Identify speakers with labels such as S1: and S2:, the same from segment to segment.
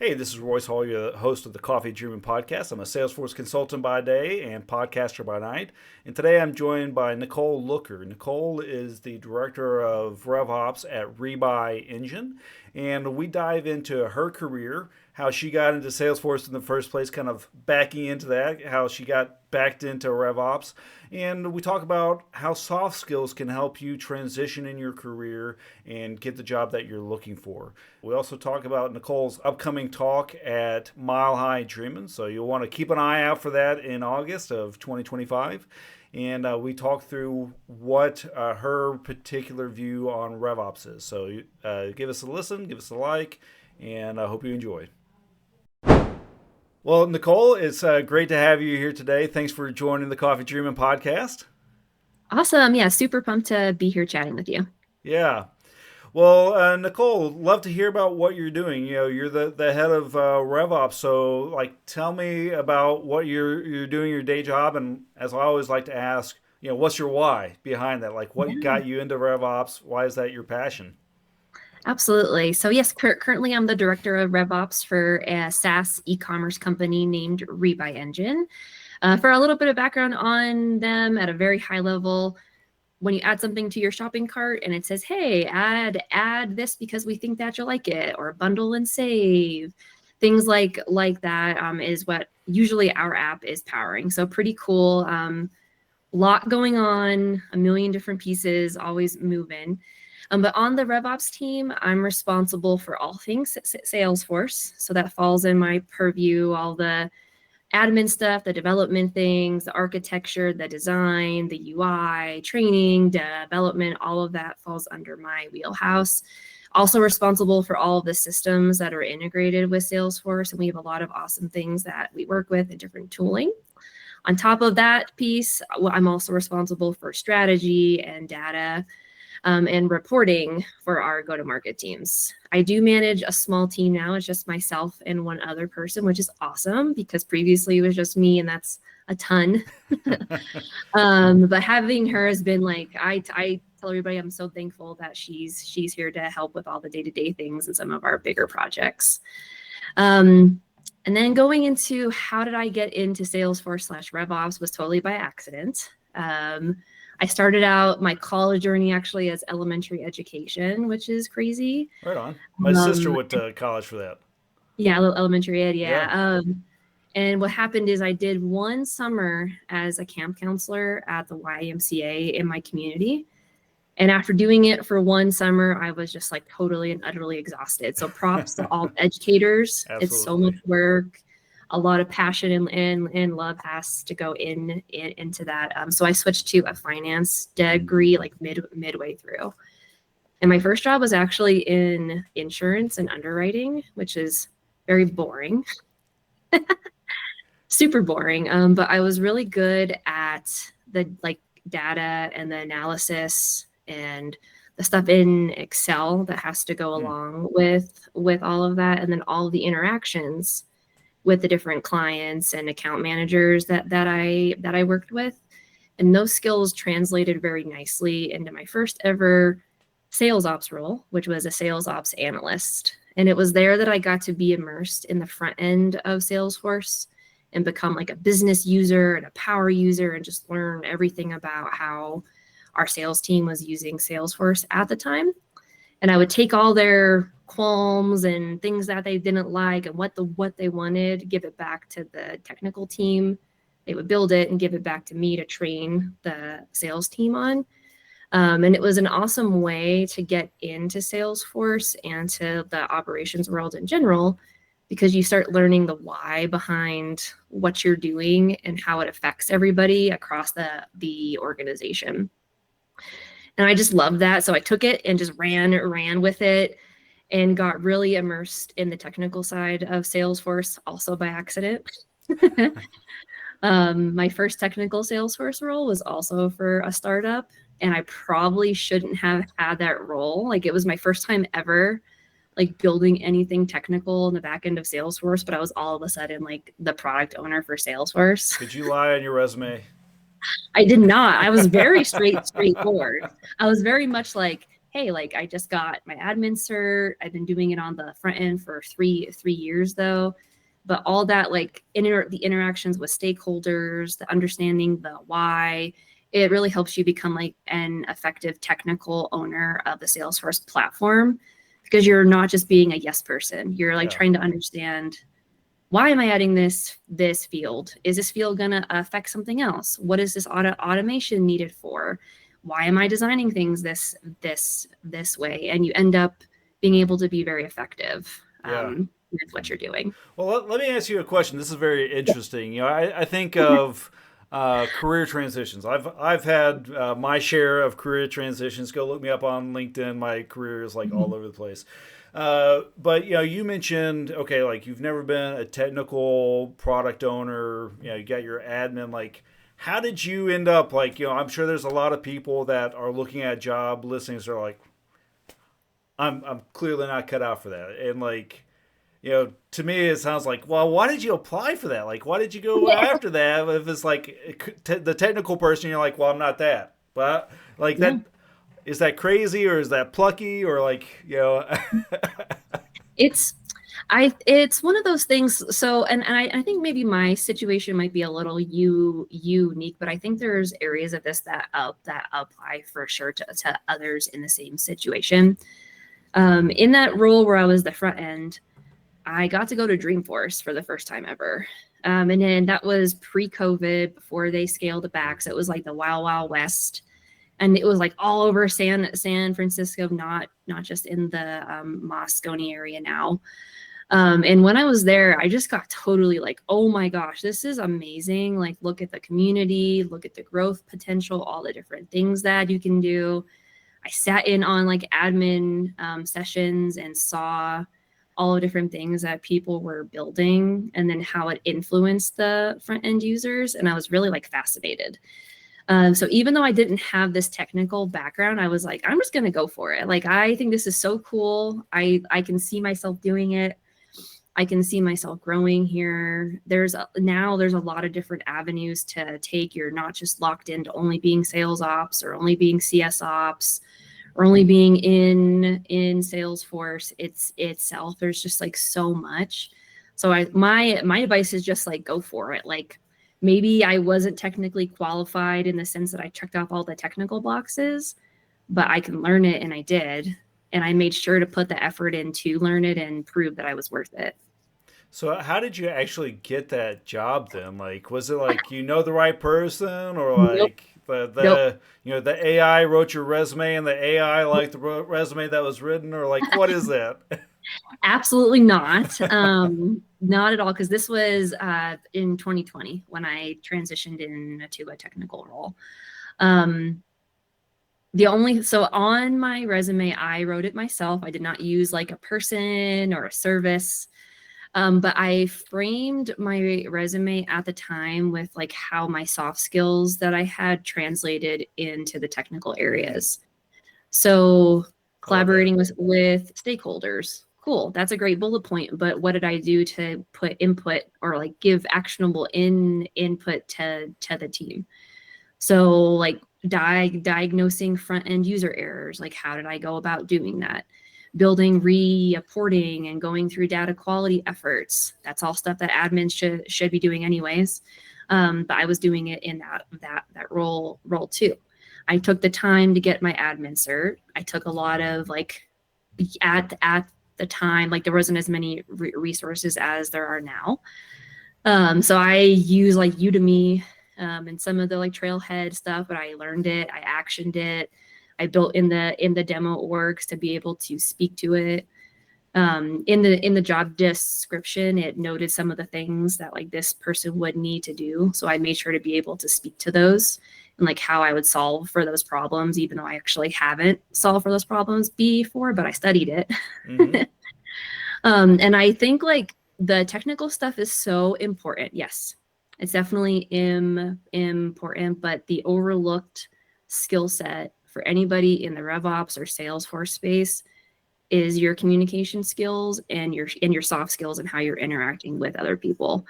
S1: Hey, this is Royce Hall, your host of the Coffee Dreamin Podcast. I'm a Salesforce consultant by day and podcaster by night. And today I'm joined by Nicole Looker. Nicole is the director of RevOps at Rebuy Engine. And we dive into her career, how she got into Salesforce in the first place, kind of backing into that, how she got backed into RevOps. And we talk about how soft skills can help you transition in your career and get the job that you're looking for. We also talk about Nicole's upcoming talk at Mile High Dreamin', so you'll want to keep an eye out for that in August of 2025. And we talk through what her particular view on RevOps is. So give us a listen, give us a like, and I hope you enjoy. Well, Nicole, it's great to have you here today. Thanks for joining the Coffee Dreamin Podcast.
S2: Awesome. Yeah, super pumped to be here chatting with you.
S1: Yeah. Well, Nicole, love to hear about what you're doing. You know, you're the head of RevOps, so tell me about what you're doing your day job, and as I always like to ask, what's your why behind that? Like, what
S2: Yeah,
S1: got you into RevOps? Why is that your passion?
S2: absolutely. So yes, currently I'm the director of RevOps for a SaaS e-commerce company named Rebuy Engine. For a little bit of background on them at a very high level, when you add something to your shopping cart and it says, "Hey, add this because we think that you'll like it," or bundle and save, things like that is what usually our app is powering. So pretty cool. Lot going on, a million different pieces, always moving. But on the RevOps team, I'm responsible for all things Salesforce. So that falls in my purview, all the admin stuff, the development things, the architecture, the design, the UI, training, development, all of that falls under my wheelhouse. Also responsible for all of the systems that are integrated with Salesforce. And we have a lot of awesome things that we work with and different tooling. On top of that piece, I'm also responsible for strategy and data and reporting for our go-to-market teams. I do manage a small team now. It's just myself and one other person, which is awesome because previously it was just me, and that's a ton. But having her has been like, I tell everybody I'm so thankful that she's here to help with all the day-to-day things and some of our bigger projects. And then going into how did I get into Salesforce/RevOps was totally by accident. I started out my college journey actually as elementary education, which is crazy.
S1: Right on. My sister
S2: Um,
S1: went to college for that.
S2: yeah, a little elementary ed, yeah.
S1: Yeah.
S2: And what happened is I did one summer as a camp counselor at the YMCA in my community. And after doing it for one summer, I was just like totally and utterly exhausted. So props to all educators. It's so much
S1: Absolutely.
S2: work. A lot of passion and love has to go into that. So I switched to a finance degree like midway through. And my first job was actually in insurance and underwriting, which is very boring, super boring. But I was really good at the data and the analysis and the stuff in Excel that has to go
S1: Hmm.
S2: along with all of that, and then all of the interactions with the different clients and account managers that I worked with. And those skills translated very nicely into my first ever sales ops role, which was a sales ops analyst. And it was there that I got to be immersed in the front end of Salesforce and become like a business user and a power user and just learn everything about how our sales team was using Salesforce at the time. And I would take all their qualms and things that they didn't like and what they wanted, give it back to the technical team. They would build it and give it back to me to train the sales team on. And it was an awesome way to get into Salesforce and to the operations world in general, because you start learning the why behind what you're doing and how it affects everybody across the organization. And I just loved that. So I took it and just ran with it and got really immersed in the technical side of Salesforce also by accident. My first technical Salesforce role was also for a startup, and I probably shouldn't have had that role. Like it was my first time ever like building anything technical in the back end of Salesforce, but I was all of a sudden like the product owner for Salesforce.
S1: Did you lie on your resume?
S2: I did not. I was very straightforward. I was very much like hey, like I just got my admin cert. I've been doing it on the front end for three years though. But all that like the interactions with stakeholders, the understanding the why, it really helps you become like an effective technical owner of the Salesforce platform, because you're not just being a yes person. You're like trying to understand, why am I adding this field? Is this field going to affect something else? What is this automation needed for? Why am I designing things this way? And you end up being able to be very effective with what you're doing.
S1: Well, let me ask you a question. This is very interesting. You know, I think of career transitions. I've had my share of career transitions. Go look me up on LinkedIn. My career is like all over the place. But you know, you mentioned, okay, like you've never been a technical product owner. You know, you got your admin. Like, how did you end up? Like, you know, I'm sure there's a lot of people that are looking at job listings. They're like, I'm clearly not cut out for that. And like, you know, to me, it sounds like, well, why did you apply for that? Like, why did you go after that? If it's like the technical person, you're like, well, I'm not that. But like that, is that crazy or is that plucky or like, you know?
S2: It's one of those things. So, and I think maybe my situation might be a little unique, but I think there's areas of this that apply for sure to others in the same situation. In that role where I was the front end, I got to go to Dreamforce for the first time ever. And then that was pre-COVID, before they scaled it back. So it was like the Wild Wild West. And it was like all over San Francisco, not just in the Moscone area now. And when I was there, I just got totally like, oh my gosh, this is amazing. Like, look at the community, look at the growth potential, all the different things that you can do. I sat in on like admin sessions and saw all the different things that people were building and then how it influenced the front end users. And I was really like fascinated. So even though I didn't have this technical background, I was like, I'm just going to go for it. Like, I think this is so cool. I can see myself doing it. I can see myself growing here. There's a lot of different avenues to take. You're not just locked into only being sales ops or only being CS ops or only being in Salesforce itself. There's just like so much. So my advice is just like, go for it. Like, maybe I wasn't technically qualified in the sense that I checked off all the technical boxes, but I can learn it, and I did. And I made sure to put the effort in to learn it and prove that I was worth it.
S1: So how did you actually get that job then? Like, was it like, you know, the right person, or like
S2: Nope.
S1: you know, the AI wrote your resume and the AI liked the resume that was written, or like, what is that?
S2: Absolutely not. Not at all, because this was in 2020 when I transitioned into a technical role. So on my resume, I wrote it myself. I did not use like a person or a service. But I framed my resume at the time with like how my soft skills that I had translated into the technical areas. So collaborating with stakeholders. Cool. That's a great bullet point. But what did I do to put input or like give actionable input to the team? So like diagnosing front end user errors. Like, how did I go about doing that? Building reporting and going through data quality efforts. That's all stuff that admins should be doing anyways. But I was doing it in that role too. I took the time to get my admin cert. I took a lot of like at the time, like there wasn't as many resources as there are now. So I use like Udemy and some of the like Trailhead stuff, but I learned it, I actioned it. I built in the demo orgs to be able to speak to it. In the job description, it noted some of the things that like this person would need to do. So I made sure to be able to speak to those and like how I would solve for those problems, even though I actually haven't solved for those problems before, but I studied it. Mm-hmm. And I think like the technical stuff is so important. Yes, it's definitely important, but the overlooked skill set for anybody in the RevOps or Salesforce space is your communication skills and your soft skills and how you're interacting with other people.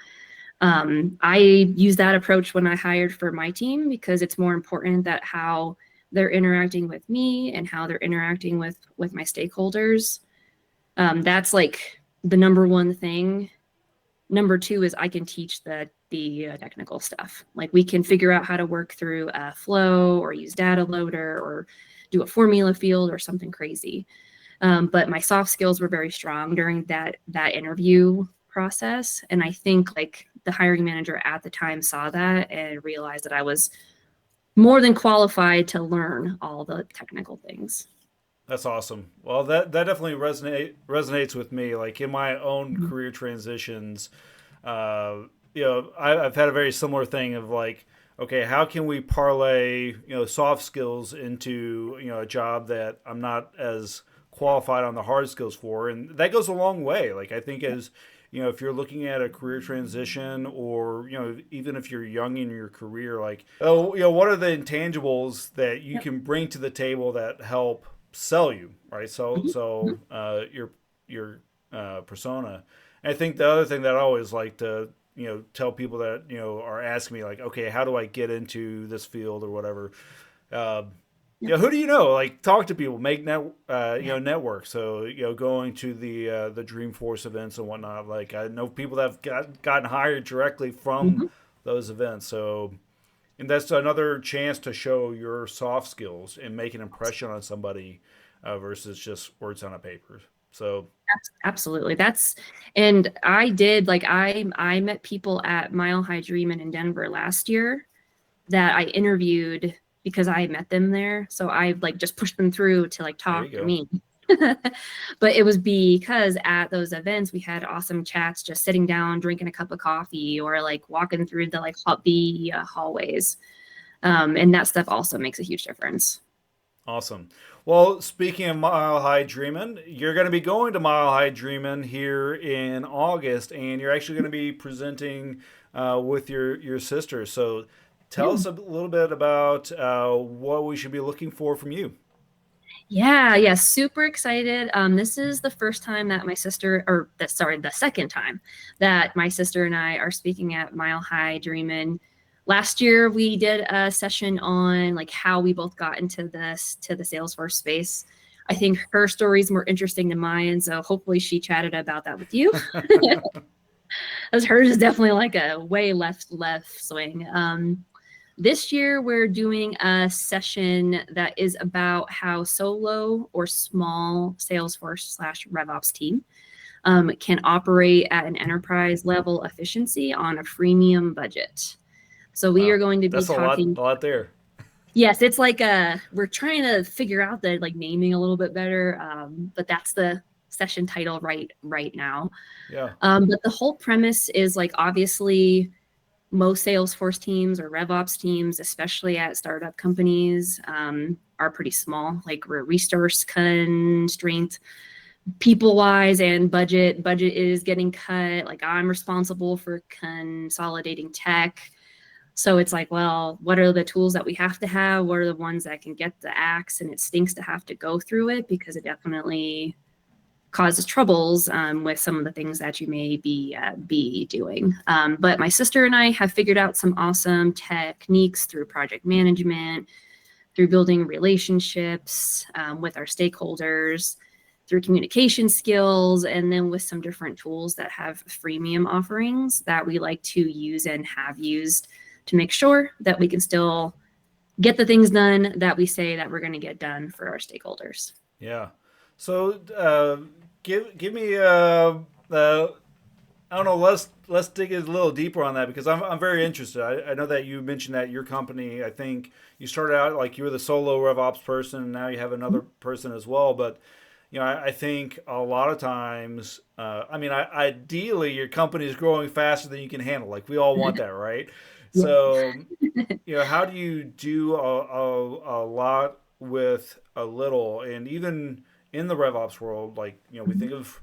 S2: I use that approach when I hired for my team because it's more important that how they're interacting with me and how they're interacting with my stakeholders. That's like the number one thing. Number two is I can teach the technical stuff. Like we can figure out how to work through a flow or use data loader or do a formula field or something crazy. But my soft skills were very strong during that interview process. And I think like the hiring manager at the time saw that and realized that I was more than qualified to learn all the technical things.
S1: That's awesome. Well, that definitely resonates with me. Like in my own
S2: Mhm.
S1: career transitions, I've had a very similar thing of like, okay, how can we parlay soft skills into a job that I'm not as qualified on the hard skills for, and that goes a long way. Like I think as if you're looking at a career transition, or even if you're young in your career, like what are the intangibles that you
S2: Yep.
S1: can bring to the table that help sell you, right? So
S2: Mhm.
S1: so
S2: Mhm.
S1: your persona. And I think the other thing that I always like to tell people that are asking me like, okay, how do I get into this field or whatever. Uh,
S2: Yep.
S1: who do you know? Like, talk to people, make
S2: Yeah.
S1: network. So going to the Dreamforce events and whatnot. Like, I know people that have gotten hired directly from
S2: Mhm.
S1: those events. So, and that's another chance to show your soft skills and make an impression on somebody versus just words on a paper. So,
S2: Absolutely. And I did like I met people at Mile High Dreamin in Denver last year that I interviewed because I met them there. So I like just pushed them through to like
S1: there you
S2: talk to
S1: go.
S2: me. But it was because at those events we had awesome chats, just sitting down, drinking a cup of coffee, or like walking through the hallways. And that stuff also makes a huge difference.
S1: Awesome. Well, speaking of Mile High Dreamin', you're going to be going to Mile High Dreamin' here in August, and you're actually going to be presenting with your sister. So, tell
S2: Yeah.
S1: us a little bit about what we should be looking for from you.
S2: Yeah, super excited. This is the first time that my sister, or sorry, the second time that my sister and I are speaking at Mile High Dreamin'. Last year we did a session on like how we both got into the Salesforce space. I think her story's more interesting than mine, so hopefully she chatted about that with you. As hers is definitely like a way left swing. This year, we're doing a session that is about how solo or small Salesforce/RevOps team can operate at an enterprise level efficiency on a freemium budget. So we
S1: Wow,
S2: are going to be
S1: that's
S2: talking.
S1: a lot there.
S2: Yes, it's like we're trying to figure out the like naming a little bit better, but that's the session title right now.
S1: Yeah,
S2: But the whole premise is like obviously most Salesforce teams or RevOps teams, especially at startup companies, are pretty small. Like we're resource constrained, people wise, and budget is getting cut. Like I'm responsible for consolidating tech. So it's like, well, what are the tools that we have to have? What are the ones that can get the axe? And it stinks to have to go through it because it definitely causes troubles with some of the things that you may be doing. But my sister and I have figured out some awesome techniques through project management, through building relationships with our stakeholders, through communication skills, and then with some different tools that have freemium offerings that we like to use and have used to make sure that we can still get the things done that we say that we're going to get done for our stakeholders.
S1: yeah. So, give me I don't know. Let's dig a little deeper on that because I'm very interested. I know that you mentioned that your company. I think you started out like you were the solo RevOps person, and now you have another person as well. But I think a lot of times, ideally, your company is growing faster than you can handle. Like we all want that, right?
S2: Yeah.
S1: So, how do you do a lot with a little? And even in the RevOps world, like we think of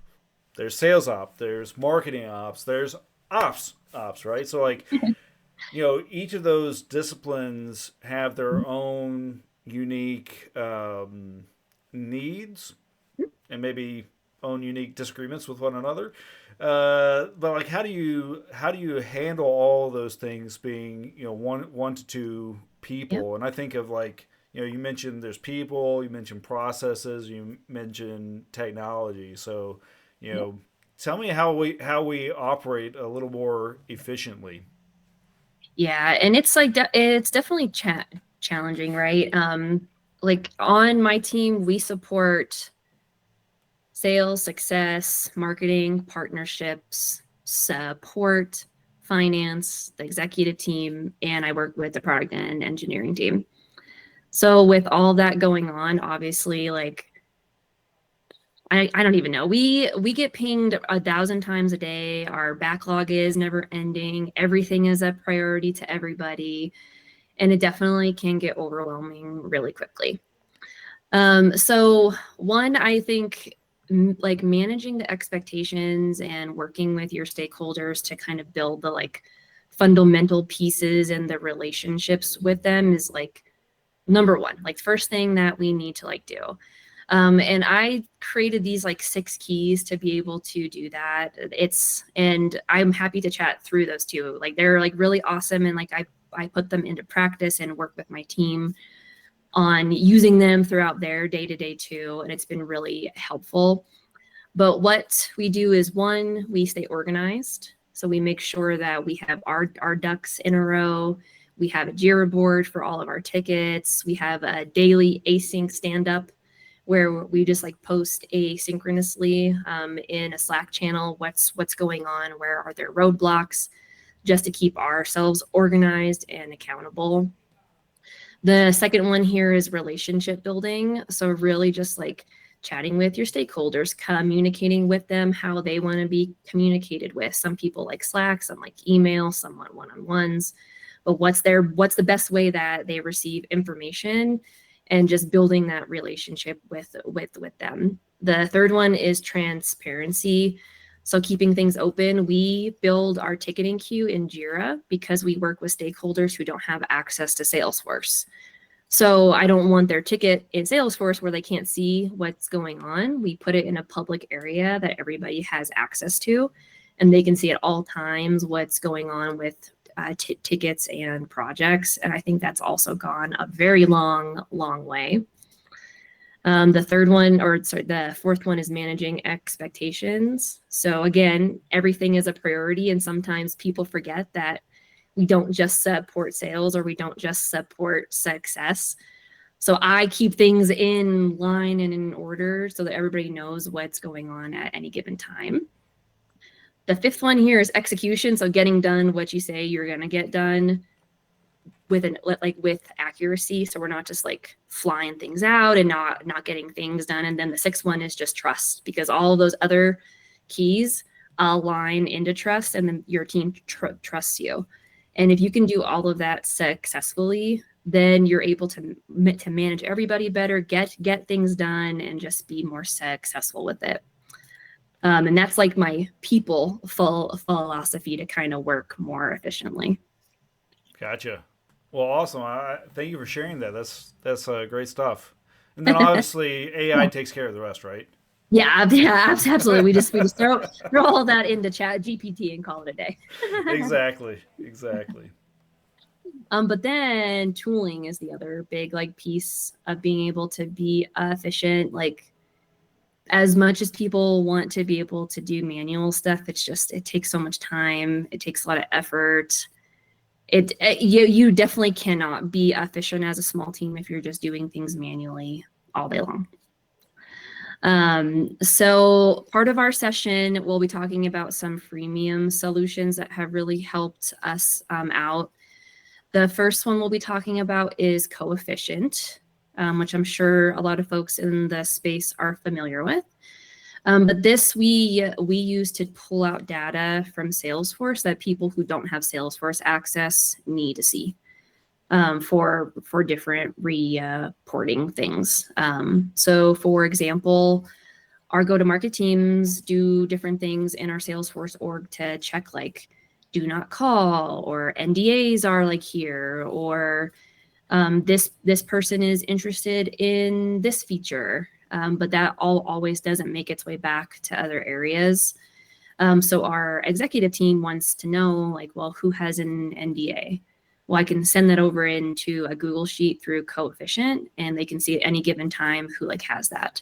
S1: there's sales ops, there's marketing ops, there's ops, right? So like each of those disciplines have their own unique needs and maybe own unique disagreements with one another. But like, how do you handle all those things being one to two
S2: Yeah.
S1: people? And I think of like you mentioned there's people, you mentioned processes, you mentioned technology. So, tell me how we operate a little more efficiently.
S2: Yeah, and it's like it's definitely challenging, right? Like on my team, we support sales, success, marketing, partnerships, support, finance, the executive team, and I work with the product and engineering team. So with all that going on, obviously, like I don't even know. We get pinged 1,000 times a day. Our backlog is never ending. Everything is a priority to everybody, and it definitely can get overwhelming really quickly. So one, I think like managing the expectations and working with your stakeholders to kind of build the like fundamental pieces and the relationships with them is like number one, like first thing that we need to like do. And I created these like 6 keys to be able to do that. And I'm happy to chat through those too. Like they're like really awesome. And like I put them into practice and work with my team on using them throughout their day-to-day too. And it's been really helpful. But what we do is one, we stay organized. So we make sure that we have our ducks in a row. We have a Jira board for all of our tickets. We have a daily async stand-up where we just like post asynchronously in a Slack channel what's going on, where are there roadblocks, just to keep ourselves organized and accountable. The second one here is relationship building. So really just like chatting with your stakeholders, communicating with them how they want to be communicated with. Some people like Slack, some like email, some want one-on-ones. But what's the best way that they receive information, and just building that relationship with them. The third one is transparency. So keeping things open. We build our ticketing queue in Jira because we work with stakeholders who don't have access to Salesforce. So I don't want their ticket in Salesforce where they can't see what's going on. We put it in a public area that everybody has access to, and they can see at all times what's going on with tickets and projects. And I think that's also gone a very long way. The fourth one is managing expectations. So again, everything is a priority, and sometimes people forget that we don't just support sales, or we don't just support success. So I keep things in line and in order so that everybody knows what's going on at any given time. The fifth one here is execution. So getting done what you say you're going to get done with accuracy. So we're not just like flying things out and not getting things done. And then the sixth one is just trust, because all of those other keys align into trust, and then your team trusts you. And if you can do all of that successfully, then you're able to manage everybody better, get things done, and just be more successful with it. And that's like my people philosophy to kind of work more efficiently.
S1: Gotcha. Well, awesome. Thank you for sharing that. That's great stuff. And then obviously AI takes care of the rest, right?
S2: Yeah, absolutely. We just throw all that into Chat GPT and call it a day.
S1: Exactly.
S2: But then tooling is the other big like piece of being able to be efficient. Like as much as people want to be able to do manual stuff, it takes so much time. It takes a lot of effort. You definitely cannot be efficient as a small team if you're just doing things manually all day long. So part of our session, we'll be talking about some freemium solutions that have really helped us out. The first one we'll be talking about is Coefficient, which I'm sure a lot of folks in the space are familiar with. But this we use to pull out data from Salesforce that people who don't have Salesforce access need to see for different reporting things. So for example, our go-to-market teams do different things in our Salesforce org to check like do not call, or NDAs are like here, or this person is interested in this feature, but that always doesn't make its way back to other areas. So our executive team wants to know like, well, who has an NDA? Well, I can send that over into a Google Sheet through Coefficient, and they can see at any given time who like has that.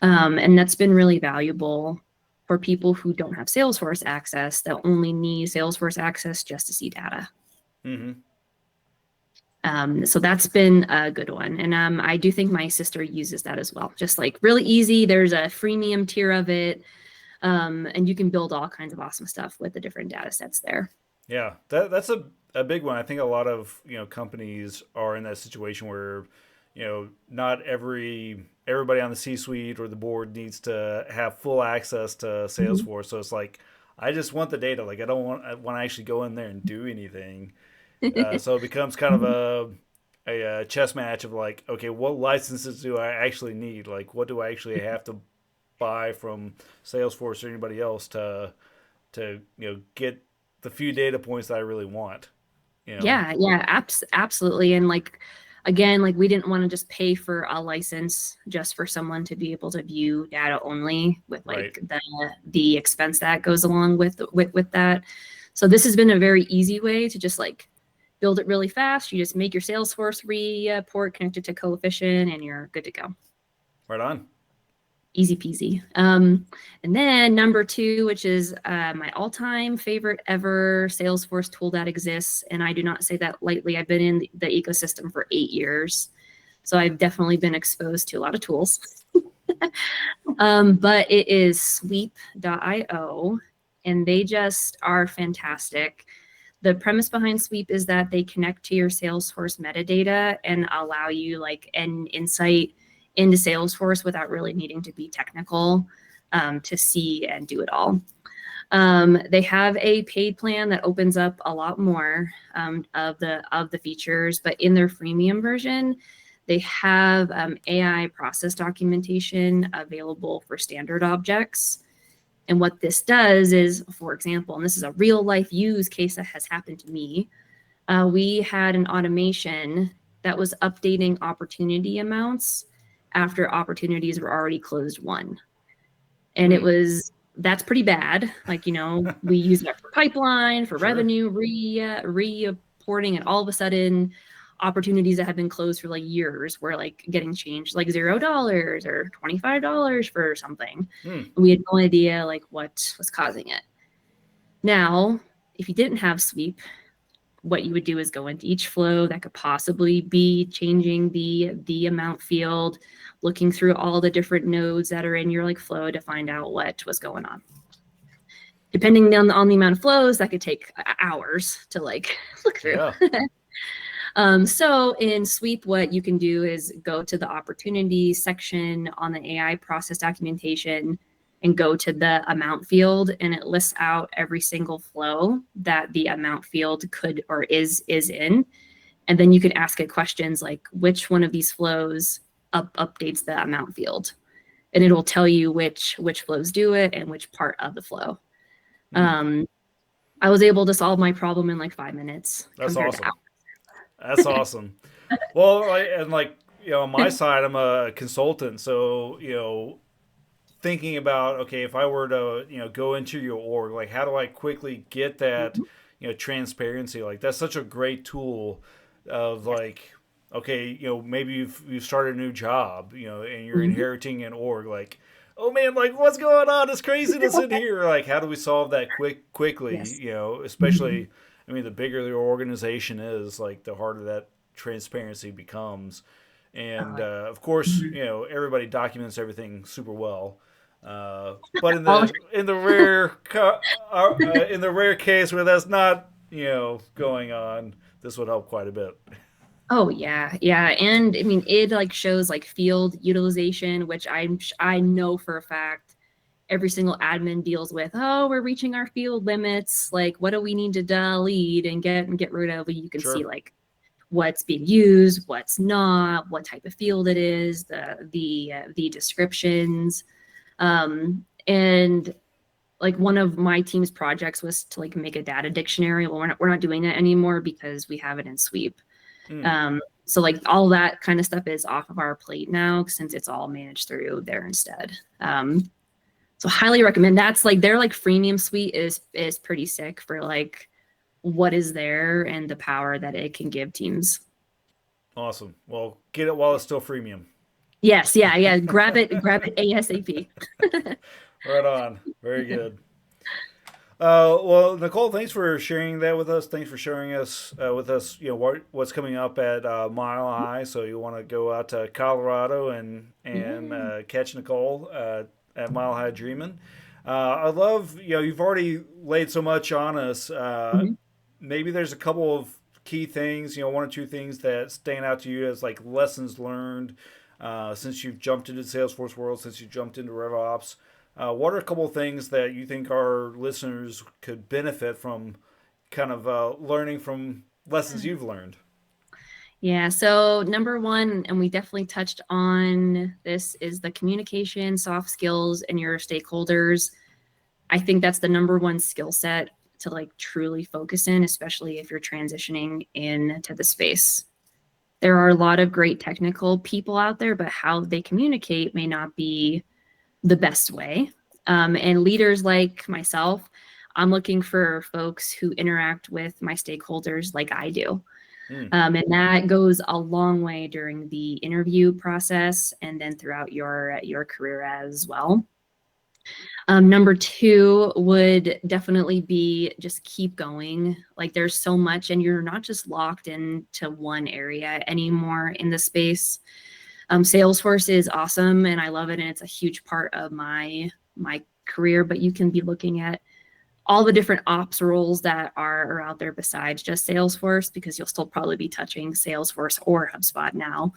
S2: And that's been really valuable for people who don't have Salesforce access, that only need Salesforce access just to see data. So that's been a good one. And I do think my sister uses that as well. Just like really easy. There's a freemium tier of it. And you can build all kinds of awesome stuff with the different data sets there.
S1: Yeah, that's a big one. I think a lot of companies are in that situation where not everybody on the C-suite or the board needs to have full access to Salesforce. So it's like I just want the data. Like I want to actually go in there and do anything. So it becomes kind of a chess match of like, okay, what licenses do I actually need? Like, what do I actually have to buy from Salesforce or anybody else to get the few data points that I really want?
S2: Yeah, absolutely. And like, again, like we didn't want to just pay for a license just for someone to be able to view data only with like the expense that goes along with that. So this has been a very easy way to just like build it really fast. You just make your Salesforce report connected to Coefficient and you're good to go.
S1: Right on.
S2: Easy peasy. And then number 2, which is my all-time favorite ever Salesforce tool that exists. And I do not say that lightly. I've been in the ecosystem for 8 years. So I've definitely been exposed to a lot of tools. But it is sweep.io. And they just are fantastic. The premise behind Sweep is that they connect to your Salesforce metadata and allow you like an insight into Salesforce without really needing to be technical to see and do it all. They have a paid plan that opens up a lot more of the features, but in their freemium version, they have AI process documentation available for standard objects. And what this does is, for example, and this is a real life use case that has happened to me, we had an automation that was updating opportunity amounts after opportunities were already closed won. And that's pretty bad. Like, we use it for pipeline, for revenue, reporting, and all of a sudden opportunities that have been closed for like years were like getting changed like $0 or $25 for something. And we had no idea like what was causing it. Now, if you didn't have Sweep, what you would do is go into each flow that could possibly be changing the amount field, looking through all the different nodes that are in your like flow to find out what was going on. Depending on the amount of flows, that could take hours to like look through. Yeah. So in Sweep, what you can do is go to the opportunity section on the AI process documentation and go to the amount field, and it lists out every single flow that the amount field could or is in. And then you can ask it questions like which one of these flows updates the amount field. And it'll tell you which flows do it and which part of the flow. I was able to solve my problem in like 5 minutes.
S1: That's awesome. That's awesome. Well, on my side, I'm a consultant. So, thinking about, okay, if I were to, go into your org, like how do I quickly get that, transparency? Like that's such a great tool of like, okay, maybe you've started a new job, and you're inheriting an org, like, oh man, like what's going on? It's craziness in here. Like, how do we solve that quickly? Especially, I mean, the bigger the organization is, like the harder that transparency becomes. And of course, everybody documents everything super well. But in the rare case where that's not going on, this would help quite a bit.
S2: Oh yeah, and I mean it like shows like field utilization, which I know for a fact every single admin deals with. Oh, we're reaching our field limits. Like, what do we need to delete and get rid of? You can see like what's being used, what's not, what type of field it is, the descriptions, and like one of my team's projects was to like make a data dictionary. Well, we're not doing that anymore because we have it in Sweep. So like all that kind of stuff is off of our plate now since it's all managed through there instead. So highly recommend. That's like their like freemium suite is pretty sick for like what is there and the power that it can give teams.
S1: Awesome. Well, get it while it's still freemium.
S2: Yes, yeah, yeah. Grab it ASAP.
S1: Right on. Very good. Well, Nicole, thanks for sharing that with us. Thanks for sharing us with us. What's coming up at Mile High. So you want to go out to Colorado and
S2: Yeah.
S1: catch Nicole at Mile High Dreamin'. I love you've already laid so much on us.
S2: Mhm.
S1: Maybe there's a couple of key things, one or two things that stand out to you as like lessons learned since you've jumped into the Salesforce world, since you jumped into RevOps. What are a couple of things that you think our listeners could benefit from kind of learning from lessons you've learned?
S2: Yeah, so number one, and we definitely touched on this, is the communication, soft skills, and your stakeholders. I think that's the number one skill set to like truly focus in, especially if you're transitioning into the space. There are a lot of great technical people out there, but how they communicate may not be the best way. And leaders like myself, I'm looking for folks who interact with my stakeholders like I do.
S1: Mm,
S2: And that goes a long way during the interview process and then throughout your career as well. Number two would definitely be just keep going. Like there's so much, and you're not just locked into one area anymore in the space. Salesforce is awesome, and I love it, and it's a huge part of my career. But you can be looking at all the different ops roles that are out there besides just Salesforce, because you'll still probably be touching Salesforce or HubSpot now.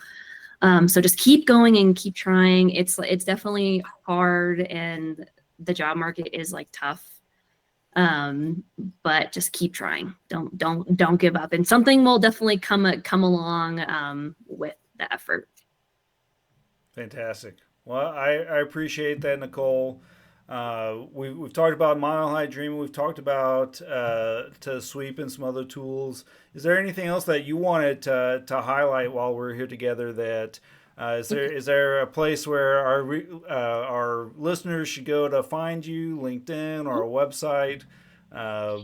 S2: So just keep going and keep trying. It's definitely hard, and the job market is like tough. Um, but just keep trying. Don't give up, and something will definitely come along with the effort.
S1: fantastic. Well, I appreciate that, Nicole. We've talked about Mile High Dreaming. We've talked about to sweep and some other tools. Is there anything else that you wanted to highlight while we're here together? That is there a place where our listeners should go to find you, LinkedIn or a website? Uh,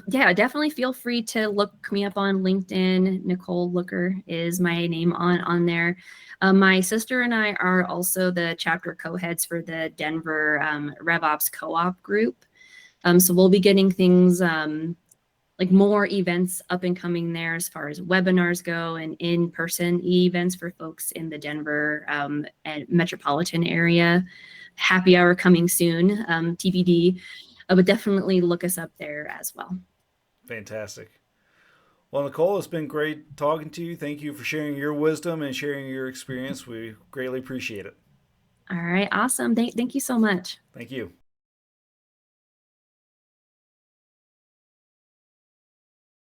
S2: Yeah, definitely feel free to look me up on LinkedIn. Nicole Looker is my name on there. My sister and I are also the chapter co-heads for the Denver RevOps co-op group. So we'll be getting things like more events up and coming there as far as webinars go and in-person events for folks in the Denver and metropolitan area. Happy hour coming soon, TBD. But definitely look us up there as well.
S1: Fantastic. Well, Nicole, it's been great talking to you. Thank you for sharing your wisdom and sharing your experience. We greatly appreciate it.
S2: All right, awesome. Thank you so much.
S1: Thank you.